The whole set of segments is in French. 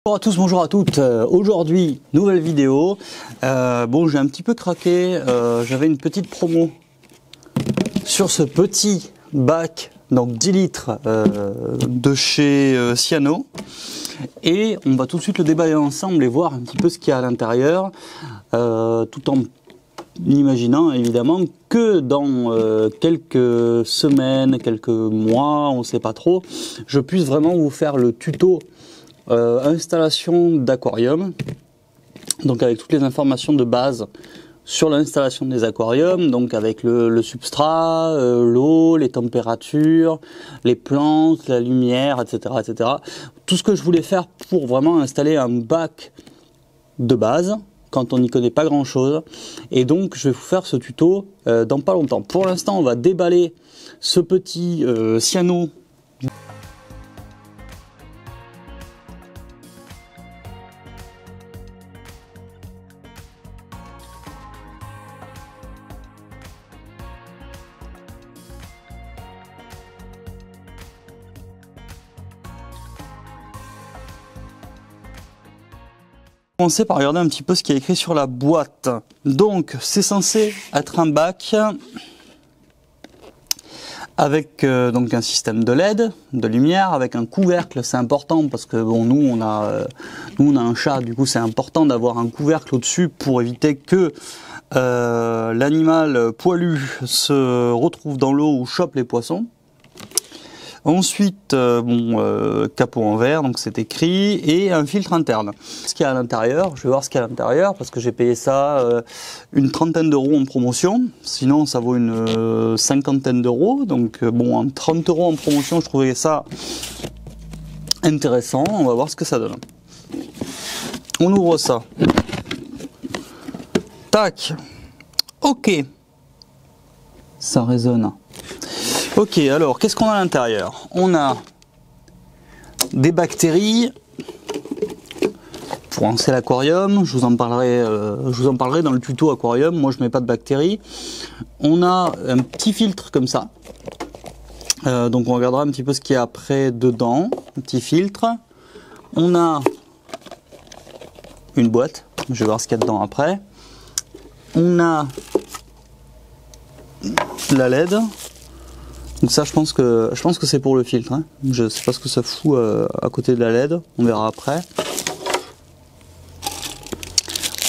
Bonjour à tous, bonjour à toutes. Aujourd'hui, nouvelle vidéo. Bon, j'ai un petit peu craqué. J'avais une petite promo sur ce petit bac, donc 10 litres de chez Ciano. Et on va tout de suite le déballer ensemble et voir un petit peu ce qu'il y a à l'intérieur, tout en imaginant évidemment que dans quelques semaines, quelques mois, on ne sait pas trop, je puisse vraiment vous faire le tuto installation d'aquarium, donc avec toutes les informations de base sur l'installation des aquariums, donc avec le substrat, l'eau, les températures, les plantes, la lumière, etc., etc. Tout ce que je voulais faire pour vraiment installer un bac de base quand on n'y connaît pas grand chose. Et donc je vais vous faire ce tuto dans pas longtemps. Pour l'instant, on va déballer ce petit Ciano. Commencer par regarder un petit peu ce qui est écrit sur la boîte. Donc c'est censé être un bac avec donc un système de LED, de lumière, avec un couvercle. C'est important parce que bon, nous on a un chat, du coup c'est important d'avoir un couvercle au-dessus pour éviter que l'animal poilu se retrouve dans l'eau ou chope les poissons. Ensuite, capot en verre, donc c'est écrit, et un filtre interne. Ce qu'il y a à l'intérieur, je vais voir ce qu'il y a à l'intérieur, parce que j'ai payé ça une trentaine d'euros en promotion, sinon ça vaut une cinquantaine d'euros, donc bon, en 30 euros en promotion, je trouvais ça intéressant, on va voir ce que ça donne. On ouvre ça. Tac. Ok. Ça résonne. Ok, alors qu'est-ce qu'on a à l'intérieur? On a des bactéries pour lancer l'aquarium. Je vous en parlerai dans le tuto aquarium. Moi, je mets pas de bactéries. On a un petit filtre comme ça. Donc, on regardera un petit peu ce qu'il y a après dedans. Un petit filtre. On a une boîte. Je vais voir ce qu'il y a dedans après. On a la LED. Donc ça, je pense que c'est pour le filtre. Hein. Je sais pas ce que ça fout à côté de la LED. On verra après.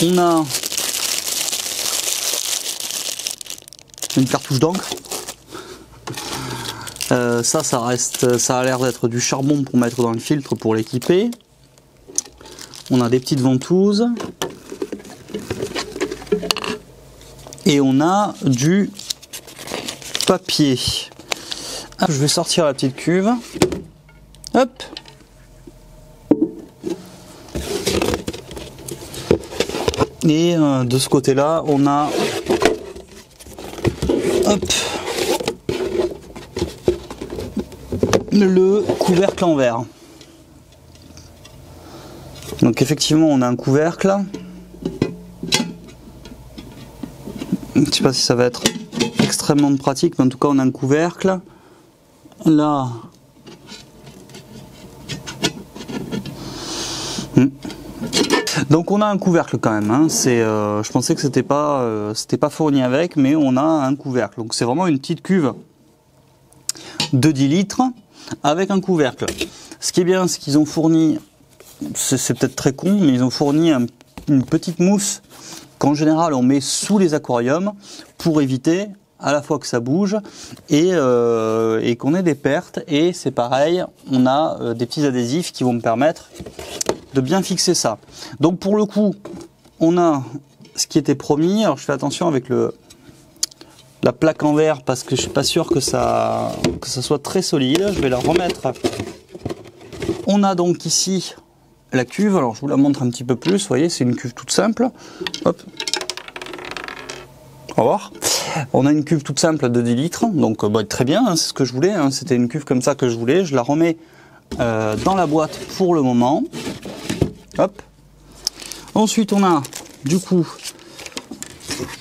On a une cartouche d'encre. Ça a l'air d'être du charbon pour mettre dans le filtre pour l'équiper. On a des petites ventouses. Et on a du papier. Je vais sortir la petite cuve. Hop. Et de ce côté-là, on a hop, le couvercle en verre. Donc effectivement, on a un couvercle. Je ne sais pas si ça va être extrêmement pratique, mais en tout cas, on a un couvercle. Là, donc on a un couvercle quand même. Hein. Je pensais que c'était pas fourni avec, mais on a un couvercle. Donc c'est vraiment une petite cuve de 10 litres avec un couvercle. Ce qui est bien, c'est qu'ils ont fourni, c'est peut-être très con, mais ils ont fourni une petite mousse qu'en général on met sous les aquariums pour éviter à la fois que ça bouge et qu'on ait des pertes. Et c'est pareil, on a des petits adhésifs qui vont me permettre de bien fixer ça. Donc pour le coup, on a ce qui était promis. Alors je fais attention avec la plaque en verre parce que je suis pas sûr que ça soit très solide. Je vais la remettre. On a donc ici la cuve. Alors je vous la montre un petit peu plus. Vous voyez, c'est une cuve toute simple. Hop. Au revoir. On a une cuve toute simple de 10 litres, donc très bien, hein, c'est ce que je voulais, hein, c'était une cuve comme ça que je voulais. Je la remets dans la boîte pour le moment. Hop. Ensuite on a, du coup,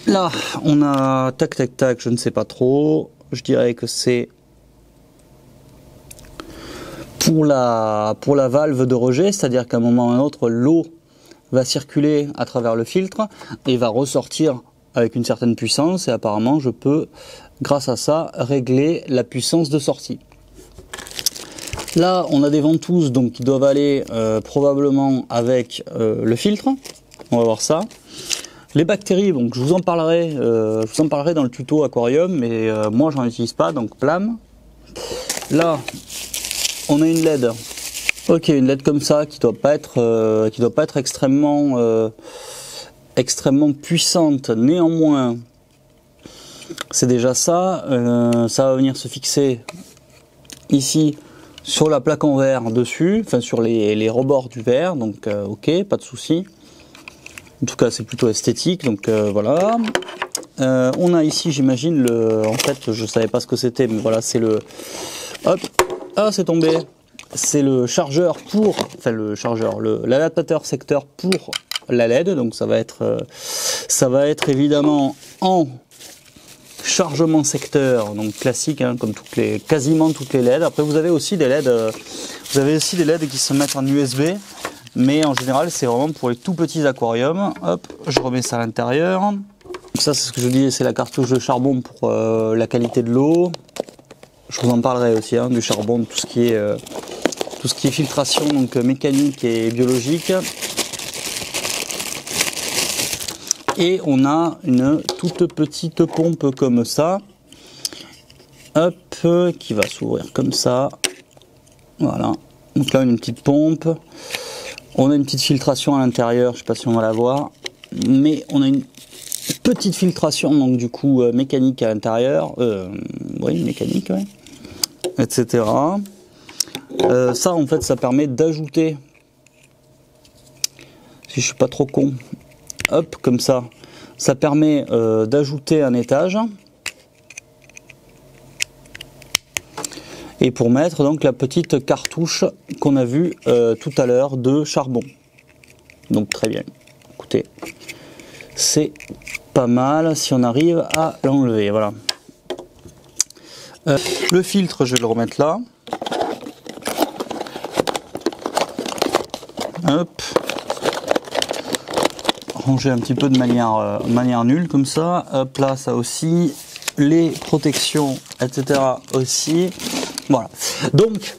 là on a tac tac tac, je ne sais pas trop, je dirais que c'est pour la valve de rejet, c'est-à-dire qu'à un moment ou à un autre, l'eau va circuler à travers le filtre et va ressortir avec une certaine puissance, et apparemment je peux, grâce à ça, régler la puissance de sortie. Là, on a des ventouses donc qui doivent aller probablement avec le filtre. On va voir ça. Les bactéries, donc je vous en parlerai dans le tuto aquarium, mais moi j'en utilise pas, donc plam. Là, on a une LED. Ok, une LED comme ça qui doit pas être extrêmement puissante. Néanmoins, c'est déjà ça. Ça va venir se fixer ici sur la plaque en verre dessus, enfin sur les rebords du verre. Donc ok, pas de souci. En tout cas, c'est plutôt esthétique. Donc voilà. On a ici, j'imagine, en fait, je savais pas ce que c'était, mais voilà, c'est le. Hop, ah, c'est tombé. C'est le chargeur l'adaptateur secteur pour la LED. Donc ça va être évidemment en chargement secteur, donc classique, hein, comme quasiment toutes les LED. Après, vous avez aussi des LED, qui se mettent en USB, mais en général, c'est vraiment pour les tout petits aquariums. Hop, je remets ça à l'intérieur. Ça, c'est ce que je dis, c'est la cartouche de charbon pour la qualité de l'eau. Je vous en parlerai aussi, hein, du charbon, de tout ce qui est filtration, donc mécanique et biologique. Et on a une toute petite pompe comme ça, hop, qui va s'ouvrir comme ça. Voilà. Donc là, une petite pompe. On a une petite filtration à l'intérieur. Je sais pas si on va la voir, mais on a une petite filtration, donc du coup mécanique à l'intérieur. Oui, mécanique, ouais. Etc. Ça, en fait, ça permet d'ajouter, si je suis pas trop con, hop, comme ça, ça permet d'ajouter un étage, et pour mettre donc la petite cartouche qu'on a vue tout à l'heure de charbon. Donc très bien, écoutez, c'est pas mal si on arrive à l'enlever. Voilà. Le filtre, je vais le remettre là. Hop. Ranger un petit peu de manière nulle comme ça. Hop là, ça aussi. Les protections, etc. aussi. Voilà. Donc,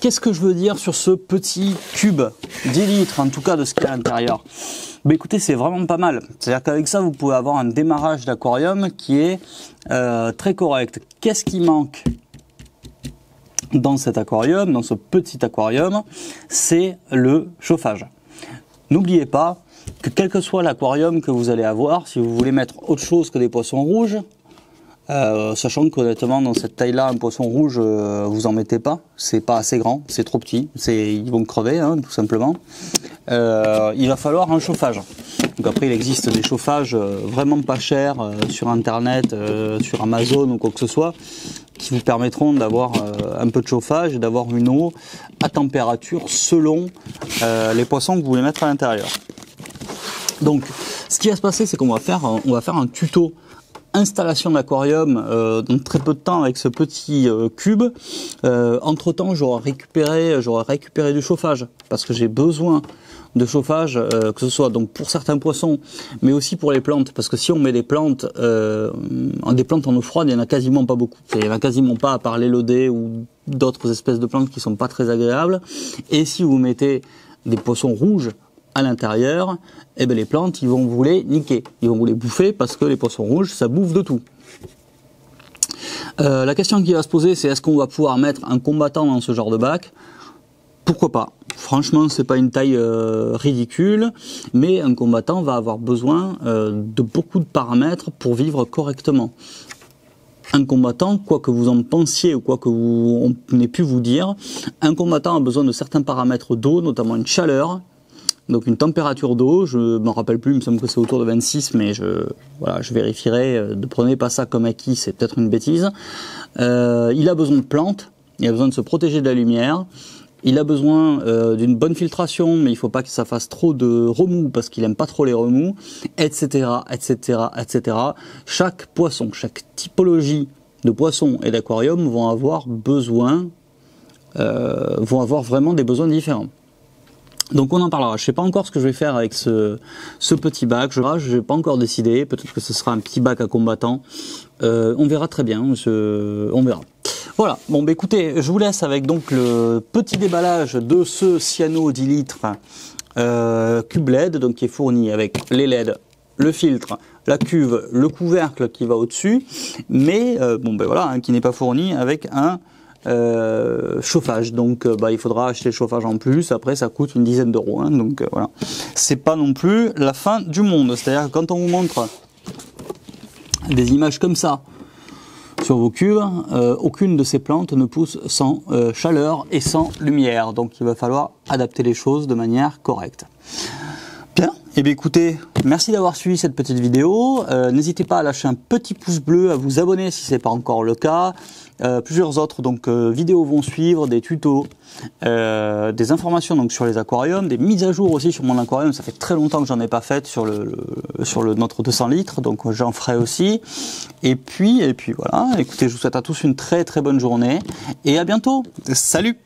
qu'est-ce que je veux dire sur ce petit cube 10 litres, en tout cas de ce qu'il y a à l'intérieur? Ben écoutez, c'est vraiment pas mal. C'est-à-dire qu'avec ça, vous pouvez avoir un démarrage d'aquarium qui est très correct. Qu'est-ce qui manque dans cet aquarium, dans ce petit aquarium? C'est le chauffage. N'oubliez pas que quel que soit l'aquarium que vous allez avoir, si vous voulez mettre autre chose que des poissons rouges, sachant qu'honnêtement dans cette taille-là, un poisson rouge, vous en mettez pas, c'est pas assez grand, c'est trop petit, ils vont crever, hein, tout simplement. Il va falloir un chauffage. Donc après, il existe des chauffages vraiment pas chers sur Internet, sur Amazon ou quoi que ce soit, qui vous permettront d'avoir un peu de chauffage et d'avoir une eau à température selon les poissons que vous voulez mettre à l'intérieur. Donc, ce qui va se passer, c'est qu'on va faire un tuto installation d'aquarium dans très peu de temps avec ce petit cube. Entre temps, j'aurai récupéré du chauffage parce que j'ai besoin de chauffage, que ce soit donc pour certains poissons, mais aussi pour les plantes, parce que si on met des plantes en eau froide, il n'y en a quasiment pas beaucoup. Il n'y en a quasiment pas à part l'élodée ou d'autres espèces de plantes qui sont pas très agréables. Et si vous mettez des poissons rouges à l'intérieur, eh ben les plantes, ils vont vous les niquer, ils vont vous les bouffer parce que les poissons rouges, ça bouffe de tout. La question qui va se poser, c'est est-ce qu'on va pouvoir mettre un combattant dans ce genre de bac? Pourquoi pas? Franchement, c'est pas une taille ridicule, mais un combattant va avoir besoin de beaucoup de paramètres pour vivre correctement. Un combattant, quoi que vous en pensiez ou quoi que on ait pu vous dire, un combattant a besoin de certains paramètres d'eau, notamment une chaleur, donc une température d'eau. Je ne m'en rappelle plus, il me semble que c'est autour de 26, mais je vérifierai. Ne prenez pas ça comme acquis, c'est peut-être une bêtise. Il a besoin de plantes, il a besoin de se protéger de la lumière. Il a besoin d'une bonne filtration, mais il ne faut pas que ça fasse trop de remous parce qu'il n'aime pas trop les remous, etc., etc., etc. Chaque poisson, chaque typologie de poisson et d'aquarium vont avoir besoin vont avoir vraiment des besoins différents. Donc on en parlera. Je sais pas encore ce que je vais faire avec ce petit bac. Je n'ai pas encore décidé. Peut-être que ce sera un petit bac à combattants. On verra très bien. On verra. Voilà. Bon, bah écoutez, je vous laisse avec donc le petit déballage de ce cyano 10 litres cube LED, donc qui est fourni avec les LED, le filtre, la cuve, le couvercle qui va au-dessus, mais bon ben voilà, hein, qui n'est pas fourni avec un chauffage. Donc il faudra acheter le chauffage en plus. Après, ça coûte une dizaine d'euros. Hein, donc voilà, c'est pas non plus la fin du monde. C'est-à-dire que quand on vous montre des images comme ça sur vos cuves, aucune de ces plantes ne pousse sans chaleur et sans lumière. Donc il va falloir adapter les choses de manière correcte. Bien, et bien écoutez, merci d'avoir suivi cette petite vidéo. N'hésitez pas à lâcher un petit pouce bleu, à vous abonner si ce n'est pas encore le cas. Plusieurs autres vidéos vont suivre, des tutos, des informations donc sur les aquariums, des mises à jour aussi sur mon aquarium. Ça fait très longtemps que j'en ai pas fait sur notre 200 litres, donc j'en ferai aussi. Et puis voilà, écoutez, je vous souhaite à tous une très très bonne journée et à bientôt. Salut!